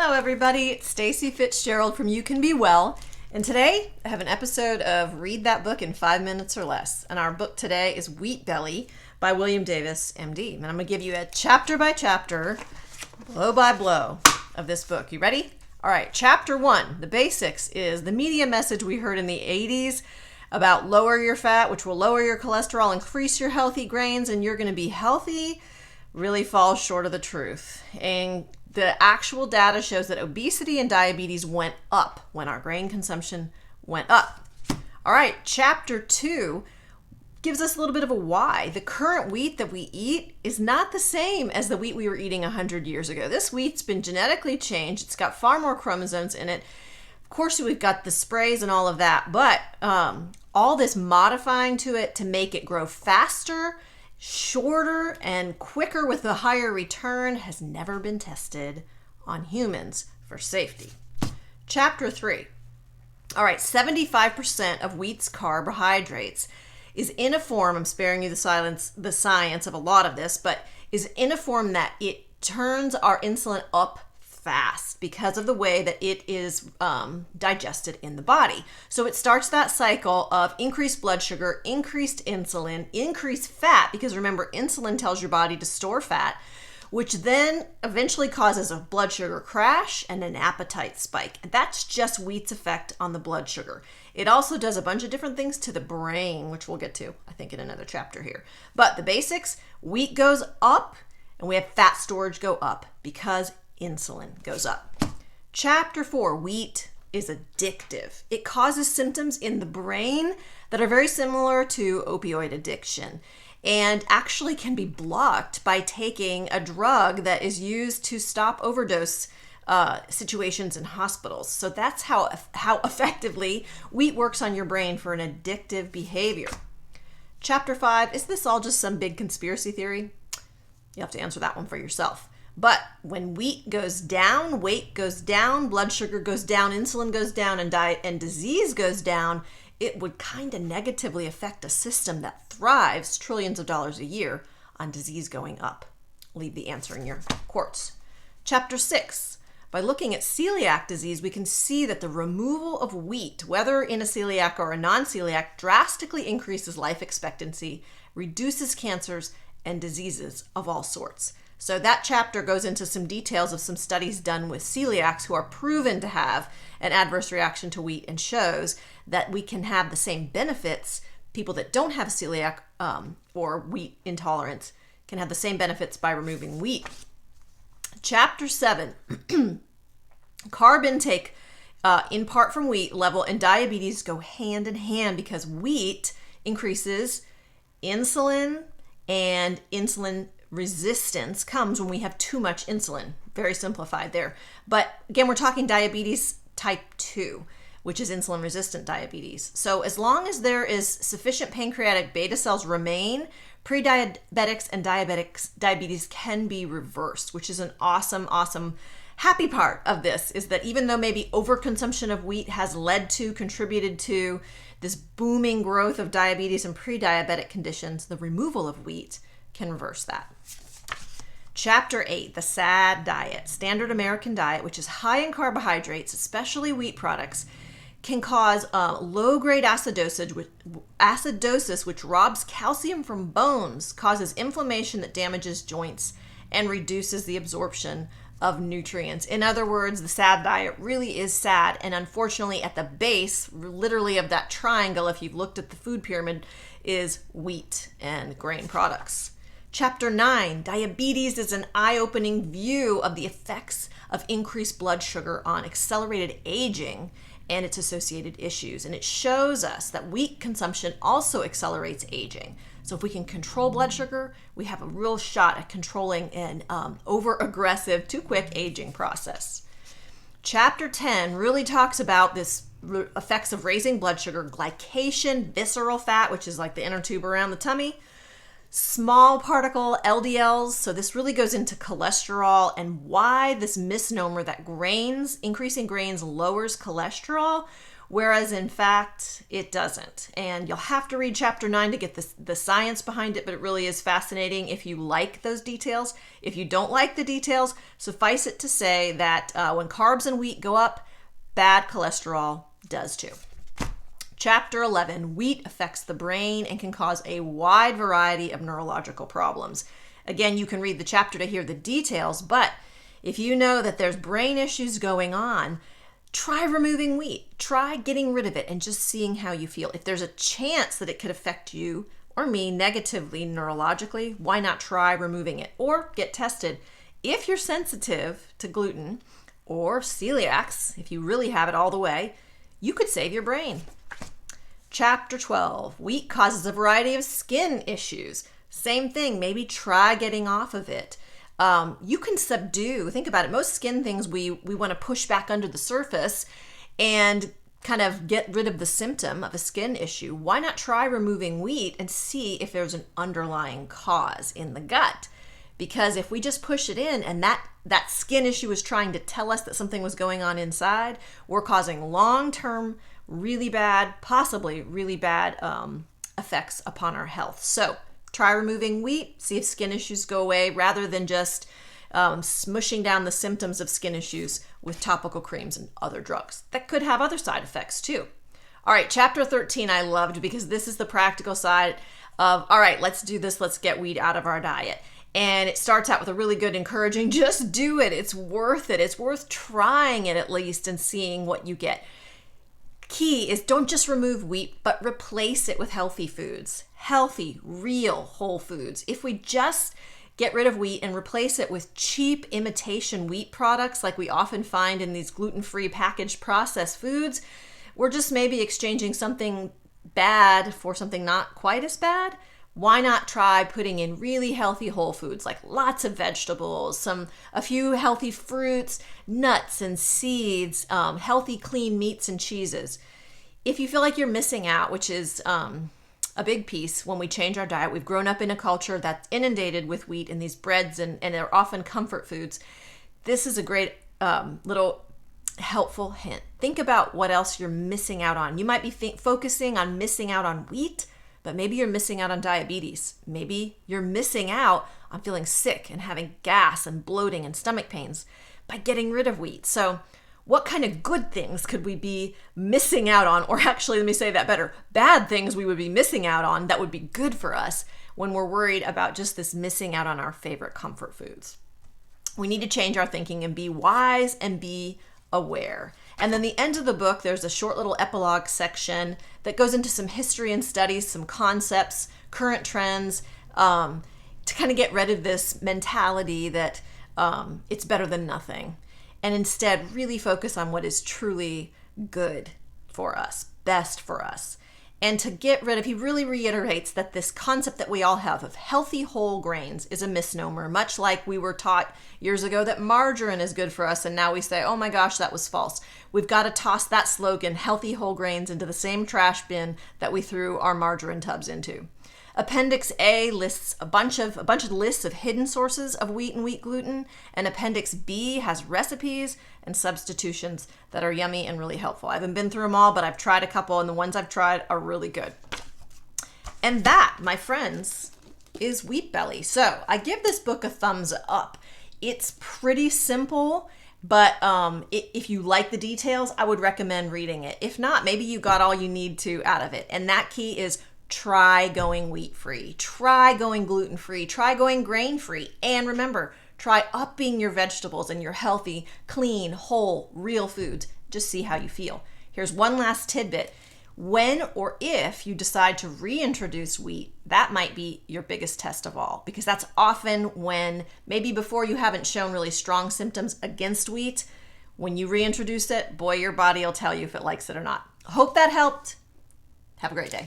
Hello everybody, it's Stacey Fitzgerald from You Can Be Well, and today I have an episode of Read That Book in 5 minutes or less, and our book today is Wheat Belly by William Davis, MD, and I'm going to give you a chapter by chapter, blow by blow of this book. You ready? All right, chapter 1, the basics, is the media message we heard in the 80s about lower your fat, which will lower your cholesterol, increase your healthy grains, and you're going to be healthy, really falls short of the truth. And the actual data shows that obesity and diabetes went up when our grain consumption went up. All right, chapter 2 gives us a little bit of a why. The current wheat that we eat is not the same as the wheat we were eating 100 years ago. This wheat's been genetically changed. It's got far more chromosomes in it. Of course, we've got the sprays and all of that, but all this modifying to it to make it grow faster, shorter, and quicker with a higher return has never been tested on humans for safety. Chapter 3. All right, 75% of wheat's carbohydrates is in a form, I'm sparing you the science of a lot of this, but is in a form that it turns our insulin up fast because of the way that it is digested in the body. So it starts that cycle of increased blood sugar, increased insulin, increased fat, because remember, insulin tells your body to store fat, which then eventually causes a blood sugar crash and an appetite spike. And that's just wheat's effect on the blood sugar. It also does a bunch of different things to the brain, which we'll get to, I think, in another chapter here. But the basics, wheat goes up and we have fat storage go up because insulin goes up. Chapter 4, wheat is addictive. It causes symptoms in the brain that are very similar to opioid addiction and actually can be blocked by taking a drug that is used to stop overdose situations in hospitals. So that's how effectively wheat works on your brain for an addictive behavior. Chapter 5, is this all just some big conspiracy theory? You have to answer that one for yourself. But when wheat goes down, weight goes down, blood sugar goes down, insulin goes down, and disease goes down, it would kind of negatively affect a system that thrives trillions of dollars a year on disease going up. Leave the answer in your quartz. Chapter 6. By looking at celiac disease, we can see that the removal of wheat, whether in a celiac or a non-celiac, drastically increases life expectancy, reduces cancers and diseases of all sorts. So that chapter goes into some details of some studies done with celiacs who are proven to have an adverse reaction to wheat, and shows that we can have the same benefits. People that don't have celiac or wheat intolerance can have the same benefits by removing wheat. Chapter 7, carb intake in part from wheat level and diabetes go hand in hand because wheat increases insulin, and insulin resistance comes when we have too much insulin. Very simplified there. But again, we're talking diabetes type 2, which is insulin resistant diabetes. So as long as there is sufficient pancreatic beta cells remain, pre-diabetics and diabetes can be reversed, which is an awesome happy part of this, is that even though maybe overconsumption of wheat has contributed to this booming growth of diabetes and pre-diabetic conditions, the removal of wheat can reverse that. Chapter 8, the SAD diet, standard American diet, which is high in carbohydrates, especially wheat products, can cause low-grade acidosis, which robs calcium from bones, causes inflammation that damages joints, and reduces the absorption of nutrients. In other words, the SAD diet really is sad, and unfortunately at the base, literally of that triangle, if you've looked at the food pyramid, is wheat and grain products. Chapter 9, diabetes is an eye-opening view of the effects of increased blood sugar on accelerated aging and its associated issues. And it shows us that wheat consumption also accelerates aging. So if we can control blood sugar, we have a real shot at controlling an over-aggressive, too quick aging process. Chapter 10 really talks about this effects of raising blood sugar, glycation, visceral fat, which is like the inner tube around the tummy, small particle LDLs. So this really goes into cholesterol and why this misnomer that increasing grains lowers cholesterol, whereas in fact, it doesn't. And you'll have to read chapter 9 to get the science behind it, but it really is fascinating if you like those details. If you don't like the details, suffice it to say that when carbs and wheat go up, bad cholesterol does too. Chapter 11, wheat affects the brain and can cause a wide variety of neurological problems. Again, you can read the chapter to hear the details, but if you know that there's brain issues going on, try removing wheat. Try getting rid of it and just seeing how you feel. If there's a chance that it could affect you or me negatively neurologically, why not try removing it or get tested? If you're sensitive to gluten or celiacs, if you really have it all the way, you could save your brain. Chapter 12, wheat causes a variety of skin issues. Same thing, maybe try getting off of it. You can subdue, think about it, most skin things we want to push back under the surface and kind of get rid of the symptom of a skin issue. Why not try removing wheat and see if there's an underlying cause in the gut? Because if we just push it in and that skin issue is trying to tell us that something was going on inside, we're causing long-term really bad, possibly really bad effects upon our health. So try removing wheat, see if skin issues go away rather than just smushing down the symptoms of skin issues with topical creams and other drugs that could have other side effects too. All right, chapter 13 I loved because this is the practical side of, all right, let's do this. Let's get wheat out of our diet. And it starts out with a really good encouraging, just do it. It's worth it. It's worth trying it at least and seeing what you get. Key is don't just remove wheat, but replace it with healthy foods. Healthy, real whole foods. If we just get rid of wheat and replace it with cheap imitation wheat products like we often find in these gluten-free packaged processed foods, we're just maybe exchanging something bad for something not quite as bad. Why not try putting in really healthy whole foods like lots of vegetables, a few healthy fruits, nuts and seeds, healthy clean meats and cheeses. If you feel like you're missing out, which is a big piece when we change our diet, we've grown up in a culture that's inundated with wheat and these breads and they're often comfort foods. This is a great little helpful hint. Think about what else you're missing out on. You might be focusing on missing out on wheat, but maybe you're missing out on diabetes. Maybe you're missing out on feeling sick and having gas and bloating and stomach pains by getting rid of wheat. So what kind of good things could we be missing out on? Or actually, let me say that better, bad things we would be missing out on that would be good for us when we're worried about just this missing out on our favorite comfort foods. We need to change our thinking and be wise and be aware. And then the end of the book, there's a short little epilogue section that goes into some history and studies, some concepts, current trends, to kind of get rid of this mentality that it's better than nothing. And instead really focus on what is truly good for us, best for us. And to get rid of, he really reiterates that this concept that we all have of healthy whole grains is a misnomer, much like we were taught years ago that margarine is good for us, and now we say, oh my gosh, that was false. We've got to toss that slogan, healthy whole grains, into the same trash bin that we threw our margarine tubs into. Appendix A lists a bunch of lists of hidden sources of wheat and wheat gluten, and Appendix B has recipes and substitutions that are yummy and really helpful. I haven't been through them all, but I've tried a couple, and the ones I've tried are really good. And that, my friends, is Wheat Belly. So I give this book a thumbs up. It's pretty simple, but if you like the details, I would recommend reading it. If not, maybe you got all you need to out of it. And that key is try going wheat-free, try going gluten-free, try going grain-free, and remember, try upping your vegetables and your healthy, clean, whole, real foods. Just see how you feel. Here's one last tidbit. When or if you decide to reintroduce wheat, that might be your biggest test of all, because that's often when, maybe before you haven't shown really strong symptoms against wheat, when you reintroduce it, boy, your body will tell you if it likes it or not. Hope that helped. Have a great day.